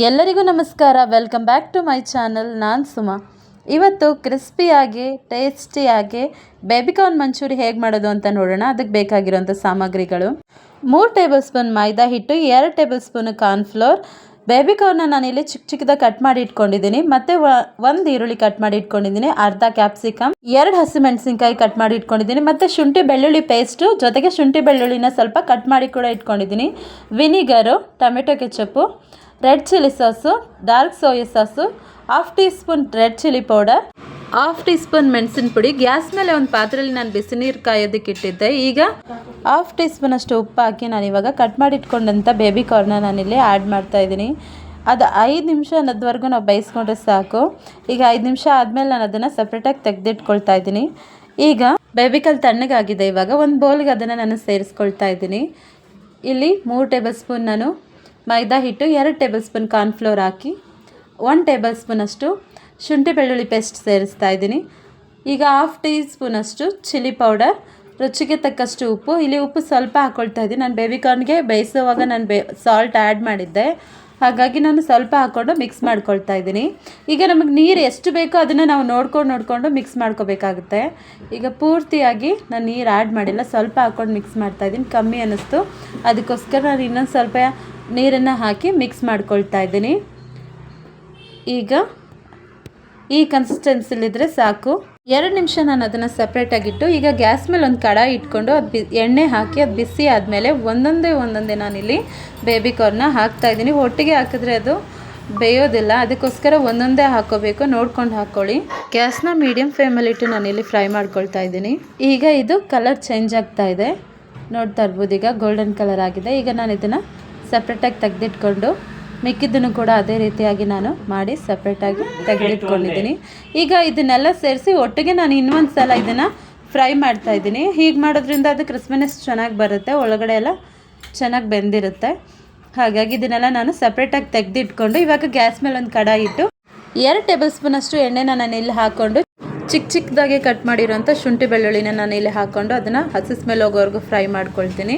ಎಲ್ಲರಿಗೂ ನಮಸ್ಕಾರ. Welcome back to my channel. ನಾನು ಸುಮಾ. ಇವತ್ತು ಕ್ರಿಸ್ಪಿಯಾಗಿ ಟೇಸ್ಟಿಯಾಗಿ ಬೇಬಿಕಾರ್ನ್ ಮಂಚೂರಿ ಹೇಗೆ ಮಾಡೋದು ಅಂತ ನೋಡೋಣ. ಅದಕ್ಕೆ ಬೇಕಾಗಿರೋಂಥ ಸಾಮಗ್ರಿಗಳು: 3 ಟೇಬಲ್ ಸ್ಪೂನ್ ಮೈದಾ ಹಿಟ್ಟು, 2 ಟೇಬಲ್ ಸ್ಪೂನ್ ಕಾರ್ನ್ಫ್ಲೋರ್. ಬೇಬಿಕಾರ್ನ ನಾನಿಲ್ಲಿ ಚಿಕ್ಕ ಚಿಕ್ಕದಾಗಿ ಕಟ್ ಮಾಡಿ ಇಟ್ಕೊಂಡಿದ್ದೀನಿ. ಮತ್ತು 1 ಈರುಳ್ಳಿ ಕಟ್ ಮಾಡಿ ಇಟ್ಕೊಂಡಿದ್ದೀನಿ, ಅರ್ಧ ಕ್ಯಾಪ್ಸಿಕಮ್, 2 ಹಸಿಮೆಣಸಿನ್ಕಾಯಿ ಕಟ್ ಮಾಡಿ ಇಟ್ಕೊಂಡಿದ್ದೀನಿ, ಮತ್ತು ಶುಂಠಿ ಬೆಳ್ಳುಳ್ಳಿ ಪೇಸ್ಟು ಜೊತೆಗೆ ಶುಂಠಿ ಬೆಳ್ಳುಳ್ಳಿನ ಸ್ವಲ್ಪ ಕಟ್ ಮಾಡಿ ಕೂಡ ಇಟ್ಕೊಂಡಿದ್ದೀನಿ. Vinegar, tomato ketchup, red chilli sauce, dark soya sauce, 1/2 tea spoon red chilli powder, 1/2 tea spoon ಮೆಣಸಿನ ಪುಡಿ. ಗ್ಯಾಸ್ ಮೇಲೆ ಒಂದು ಪಾತ್ರೆಯಲ್ಲಿ ನಾನು ಬಿಸಿ ನೀರು ಕಾಯೋದಕ್ಕೆ ಇಟ್ಟಿದ್ದೆ. ಈಗ 1/2 ಟೀ ಸ್ಪೂನ್ ಅಷ್ಟು ಉಪ್ಪು ಹಾಕಿ ನಾನು ಇವಾಗ ಕಟ್ ಮಾಡಿ ಇಟ್ಕೊಂಡಂಥ ಬೇಬಿಕಾರ್ನ ನಾನಿಲ್ಲಿ ಆ್ಯಡ್ ಮಾಡ್ತಾಯಿದ್ದೀನಿ. ಅದು 5 ನಿಮಿಷ ಅನ್ನೋದ್ವರೆಗೂ ನಾವು ಬೇಯಿಸ್ಕೊಂಡ್ರೆ ಸಾಕು. ಈಗ 5 ನಿಮಿಷ ಆದಮೇಲೆ ನಾನು ಅದನ್ನು ಸಪ್ರೇಟಾಗಿ ತೆಗೆದಿಟ್ಕೊಳ್ತಾ ಇದ್ದೀನಿ. ಈಗ ಬೇಬಿಕಾರ್ನ್ ತಣ್ಣಗಾಗಿದೆ. ಇವಾಗ ಒಂದು ಬೌಲ್ಗೆ ಅದನ್ನು ನಾನು ಸೇರಿಸ್ಕೊಳ್ತಾ ಇದ್ದೀನಿ. ಇಲ್ಲಿ 3 ಟೇಬಲ್ ಸ್ಪೂನ್ ನಾನು ಮೈದಾ ಹಿಟ್ಟು, 2 ಟೇಬಲ್ ಸ್ಪೂನ್ ಕಾರ್ನ್ಫ್ಲೋರ್ ಹಾಕಿ 1 ಟೇಬಲ್ ಸ್ಪೂನಷ್ಟು ಶುಂಠಿ ಬೆಳ್ಳುಳ್ಳಿ ಪೇಸ್ಟ್ ಸೇರಿಸ್ತಾ ಇದ್ದೀನಿ. ಈಗ 1/2 ಟೀ ಸ್ಪೂನಷ್ಟು ಚಿಲ್ಲಿ ಪೌಡರ್, ರುಚಿಗೆ ತಕ್ಕಷ್ಟು ಉಪ್ಪು. ಇಲ್ಲಿ ಉಪ್ಪು ಸ್ವಲ್ಪ ಹಾಕ್ಕೊಳ್ತಾ ಇದ್ದೀನಿ. ನಾನು ಬೇಬಿಕಾರ್ನ್ಗೆ ಬೇಯಿಸೋವಾಗ ನಾನು ಸಾಲ್ಟ್ ಆ್ಯಡ್ ಮಾಡಿದ್ದೆ, ಹಾಗಾಗಿ ನಾನು ಸ್ವಲ್ಪ ಹಾಕ್ಕೊಂಡು ಮಿಕ್ಸ್ ಮಾಡ್ಕೊಳ್ತಾ ಇದ್ದೀನಿ. ಈಗ ನಮಗೆ ನೀರು ಎಷ್ಟು ಬೇಕೋ ಅದನ್ನು ನಾವು ನೋಡ್ಕೊಂಡು ಮಿಕ್ಸ್ ಮಾಡ್ಕೋಬೇಕಾಗುತ್ತೆ. ಈಗ ಪೂರ್ತಿಯಾಗಿ ನಾನು ನೀರು ಆ್ಯಡ್ ಮಾಡಿಲ್ಲ, ಸ್ವಲ್ಪ ಹಾಕ್ಕೊಂಡು ಮಿಕ್ಸ್ ಮಾಡ್ತಾಯಿದ್ದೀನಿ. ಕಮ್ಮಿ ಅನ್ನಿಸ್ತು, ಅದಕ್ಕೋಸ್ಕರ ನಾನು ಇನ್ನೊಂದು ಸ್ವಲ್ಪ ನೀರನ್ನು ಹಾಕಿ ಮಿಕ್ಸ್ ಮಾಡ್ಕೊಳ್ತಾ ಇದ್ದೀನಿ. ಈಗ ಈ ಕನ್ಸಿಸ್ಟೆನ್ಸಿಲಿದ್ದರೆ ಸಾಕು. 2 ನಿಮಿಷ ನಾನು ಅದನ್ನು ಸಪ್ರೇಟಾಗಿಟ್ಟು ಈಗ ಗ್ಯಾಸ್ ಮೇಲೆ ಒಂದು ಕಡಾಯಿ ಇಟ್ಕೊಂಡು ಅದು ಎಣ್ಣೆ ಹಾಕಿ ಅದು ಬಿಸಿ ಆದಮೇಲೆ ಒಂದೊಂದೇ ನಾನಿಲ್ಲಿ ಬೇಬಿಕಾರ್ನ ಹಾಕ್ತಾಯಿದ್ದೀನಿ. ಒಟ್ಟಿಗೆ ಹಾಕಿದ್ರೆ ಅದು ಬೇಯೋದಿಲ್ಲ, ಅದಕ್ಕೋಸ್ಕರ ಒಂದೊಂದೇ ಹಾಕ್ಕೋಬೇಕು, ನೋಡ್ಕೊಂಡು ಹಾಕ್ಕೊಳ್ಳಿ. ಗ್ಯಾಸ್ನ ಮೀಡಿಯಮ್ ಫ್ಲೇಮಲ್ಲಿಟ್ಟು ನಾನಿಲ್ಲಿ ಫ್ರೈ ಮಾಡ್ಕೊಳ್ತಾ ಇದ್ದೀನಿ. ಈಗ ಇದು ಕಲರ್ ಚೇಂಜ್ ಆಗ್ತಾ ಇದೆ, ನೋಡ್ತಾ ಇರ್ಬೋದು. ಈಗ ಗೋಲ್ಡನ್ ಕಲರ್ ಆಗಿದೆ. ಈಗ ನಾನು ಇದನ್ನು ಸಪ್ರೇಟಾಗಿ ತೆಗೆದಿಟ್ಕೊಂಡು ಮಿಕ್ಕಿದ್ದನ್ನು ಕೂಡ ಅದೇ ರೀತಿಯಾಗಿ ನಾನು ಮಾಡಿ ಸಪ್ರೇಟಾಗಿ ತೆಗೆದಿಟ್ಕೊಂಡಿದ್ದೀನಿ. ಈಗ ಇದನ್ನೆಲ್ಲ ಸೇರಿಸಿ ಒಟ್ಟಿಗೆ ನಾನು ಇನ್ನೊಂದು ಸಲ ಇದನ್ನು ಫ್ರೈ ಮಾಡ್ತಾಯಿದ್ದೀನಿ. ಹೀಗೆ ಮಾಡೋದ್ರಿಂದ ಅದು ಕ್ರಿಸ್ಪಿನೆಸ್ ಚೆನ್ನಾಗಿ ಬರುತ್ತೆ, ಒಳಗಡೆ ಎಲ್ಲ ಚೆನ್ನಾಗಿ ಬೆಂದಿರುತ್ತೆ. ಹಾಗಾಗಿ ಇದನ್ನೆಲ್ಲ ನಾನು ಸಪ್ರೇಟಾಗಿ ತೆಗೆದಿಟ್ಕೊಂಡು ಇವಾಗ ಗ್ಯಾಸ್ ಮೇಲೆ ಒಂದು ಕಡಾಯಿ ಇಟ್ಟು 2 ಟೇಬಲ್ ಸ್ಪೂನಷ್ಟು ಎಣ್ಣೆನ ನಾನು ಇಲ್ಲಿ ಹಾಕ್ಕೊಂಡು ಚಿಕ್ಕದಾಗಿ ಕಟ್ ಮಾಡಿರೋಂಥ ಶುಂಠಿ ಬೆಳ್ಳುಳ್ಳಿನ ನಾನು ಇಲ್ಲಿ ಹಾಕ್ಕೊಂಡು ಅದನ್ನು ಹಸಿ ಸ್ಮೆಲ್ ಹೋಗೋವರೆಗೂ ಫ್ರೈ ಮಾಡ್ಕೊಳ್ತೀನಿ.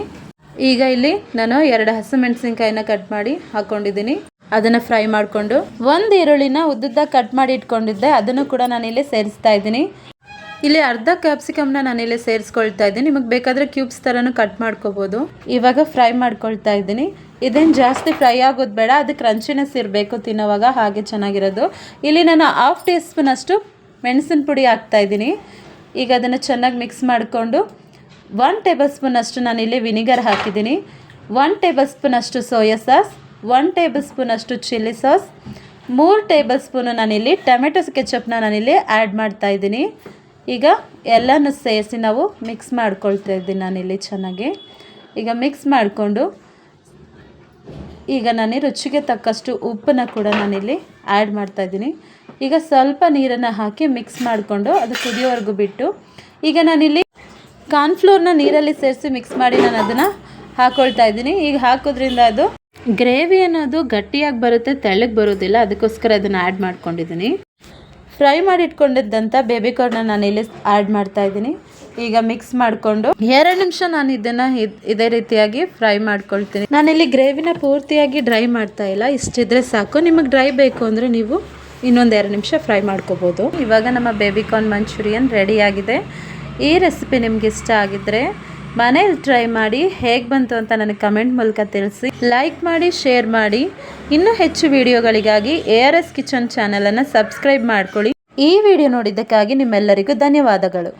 ಈಗ ಇಲ್ಲಿ ನಾನು 2 ಹಸಿಮೆಣಸಿನ್ಕಾಯಿನ ಕಟ್ ಮಾಡಿ ಹಾಕ್ಕೊಂಡಿದ್ದೀನಿ, ಅದನ್ನು ಫ್ರೈ ಮಾಡಿಕೊಂಡು 1 ಈರುಳ್ಳಿನ ಉದ್ದುದ್ದಾಗಿ ಕಟ್ ಮಾಡಿ ಇಟ್ಕೊಂಡಿದ್ದೆ, ಅದನ್ನು ಕೂಡ ನಾನಿಲ್ಲಿ ಸೇರಿಸ್ತಾ ಇದ್ದೀನಿ. ಇಲ್ಲಿ ಅರ್ಧ ಕ್ಯಾಪ್ಸಿಕಮ್ನ ನಾನಿಲ್ಲಿ ಸೇರಿಸ್ಕೊಳ್ತಾ ಇದ್ದೀನಿ. ನಿಮಗೆ ಬೇಕಾದರೆ ಕ್ಯೂಬ್ಸ್ ಥರನೂ ಕಟ್ ಮಾಡ್ಕೋಬೋದು. ಇವಾಗ ಫ್ರೈ ಮಾಡ್ಕೊಳ್ತಾ ಇದ್ದೀನಿ. ಇದೇನು ಜಾಸ್ತಿ ಫ್ರೈ ಆಗೋದು ಬೇಡ, ಅದು ಕ್ರಂಚಿನೆಸ್ ಇರಬೇಕು ತಿನ್ನೋವಾಗ, ಹಾಗೆ ಚೆನ್ನಾಗಿರೋದು. ಇಲ್ಲಿ ನಾನು 1/2 ಟೀ ಸ್ಪೂನಷ್ಟು ಮೆಣಸಿನ ಪುಡಿ ಹಾಕ್ತಾಯಿದ್ದೀನಿ. ಈಗ ಅದನ್ನು ಚೆನ್ನಾಗಿ ಮಿಕ್ಸ್ ಮಾಡಿಕೊಂಡು 1 ಟೇಬಲ್ ಸ್ಪೂನಷ್ಟು ನಾನಿಲ್ಲಿ ವಿನಿಗರ್ ಹಾಕಿದ್ದೀನಿ, 1 ಟೇಬಲ್ ಸ್ಪೂನಷ್ಟು ಸೋಯಾ ಸಾಸ್, 1 ಟೇಬಲ್ ಸ್ಪೂನಷ್ಟು ಚಿಲ್ಲಿ ಸಾಸ್, 3 ಟೇಬಲ್ ಸ್ಪೂನು ನಾನಿಲ್ಲಿ ಟೊಮೆಟೊ ಕೆಚಪ್ನ ನಾನಿಲ್ಲಿ ಆ್ಯಡ್ ಮಾಡ್ತಾಯಿದ್ದೀನಿ. ಈಗ ಎಲ್ಲನೂ ಸೇರಿಸಿ ನಾವು ಮಿಕ್ಸ್ ಮಾಡ್ಕೊಳ್ತಾ ಇದ್ದೀನಿ ನಾನಿಲ್ಲಿ ಚೆನ್ನಾಗಿ. ಈಗ ಮಿಕ್ಸ್ ಮಾಡಿಕೊಂಡು ಈಗ ನಾನು ರುಚಿಗೆ ತಕ್ಕಷ್ಟು ಉಪ್ಪನ್ನು ಕೂಡ ನಾನಿಲ್ಲಿ ಆ್ಯಡ್ ಮಾಡ್ತಾಯಿದ್ದೀನಿ. ಈಗ ಸ್ವಲ್ಪ ನೀರನ್ನು ಹಾಕಿ ಮಿಕ್ಸ್ ಮಾಡಿಕೊಂಡು ಅದು ಕುದಿಯೋವರೆಗೂ ಬಿಟ್ಟು ಈಗ ನಾನಿಲ್ಲಿ ಕಾರ್ನ್ಫ್ಲೋರ್ನ ನೀರಲ್ಲಿ ಸೇರಿಸಿ ಮಿಕ್ಸ್ ಮಾಡಿ ನಾನು ಅದನ್ನು ಹಾಕ್ಕೊಳ್ತಾ ಇದ್ದೀನಿ. ಈಗ ಹಾಕೋದ್ರಿಂದ ಅದು ಗ್ರೇವಿ ಅನ್ನೋದು ಗಟ್ಟಿಯಾಗಿ ಬರುತ್ತೆ, ತೆಳ್ಳಗೆ ಬರೋದಿಲ್ಲ, ಅದಕ್ಕೋಸ್ಕರ ಅದನ್ನು ಆ್ಯಡ್ ಮಾಡ್ಕೊಂಡಿದ್ದೀನಿ. ಫ್ರೈ ಮಾಡಿ ಇಟ್ಕೊಂಡಿದ್ದಂಥ ಬೇಬಿಕಾರ್ನ ನಾನಿಲ್ಲಿ ಆ್ಯಡ್ ಮಾಡ್ತಾಯಿದ್ದೀನಿ. ಈಗ ಮಿಕ್ಸ್ ಮಾಡಿಕೊಂಡು 2 ನಿಮಿಷ ನಾನು ಇದನ್ನು ಇದೇ ರೀತಿಯಾಗಿ ಫ್ರೈ ಮಾಡ್ಕೊಳ್ತೀನಿ. ನಾನಿಲ್ಲಿ ಗ್ರೇವಿನ ಪೂರ್ತಿಯಾಗಿ ಡ್ರೈ ಮಾಡ್ತಾ ಇಲ್ಲ, ಇಷ್ಟಿದ್ರೆ ಸಾಕು. ನಿಮಗೆ ಡ್ರೈ ಬೇಕು ಅಂದರೆ ನೀವು ಇನ್ನೊಂದು 2 ನಿಮಿಷ ಫ್ರೈ ಮಾಡ್ಕೋಬೋದು. ಇವಾಗ ನಮ್ಮ ಬೇಬಿಕಾರ್ನ್ ಮಂಚೂರಿಯನ್ ರೆಡಿಯಾಗಿದೆ. ಈ ರೆಸಿಪಿ ನಿಮ್ಗೆ ಇಷ್ಟ ಆಗಿದ್ದರೆ ಮನೇಲಿ ಟ್ರೈ ಮಾಡಿ ಹೇಗೆ ಬಂತು ಅಂತ ನನಗೆ ಕಮೆಂಟ್ ಮೂಲಕ ತಿಳಿಸಿ. ಲೈಕ್ ಮಾಡಿ, ಶೇರ್ ಮಾಡಿ. ಇನ್ನೂ ಹೆಚ್ಚು ವಿಡಿಯೋಗಳಿಗಾಗಿ ARS ಕಿಚನ್ ಚಾನಲನ್ನು ಸಬ್ಸ್ಕ್ರೈಬ್ ಮಾಡ್ಕೊಳ್ಳಿ. ಈ ವಿಡಿಯೋ ನೋಡಿದ್ದಕ್ಕಾಗಿ ನಿಮ್ಮೆಲ್ಲರಿಗೂ ಧನ್ಯವಾದಗಳು.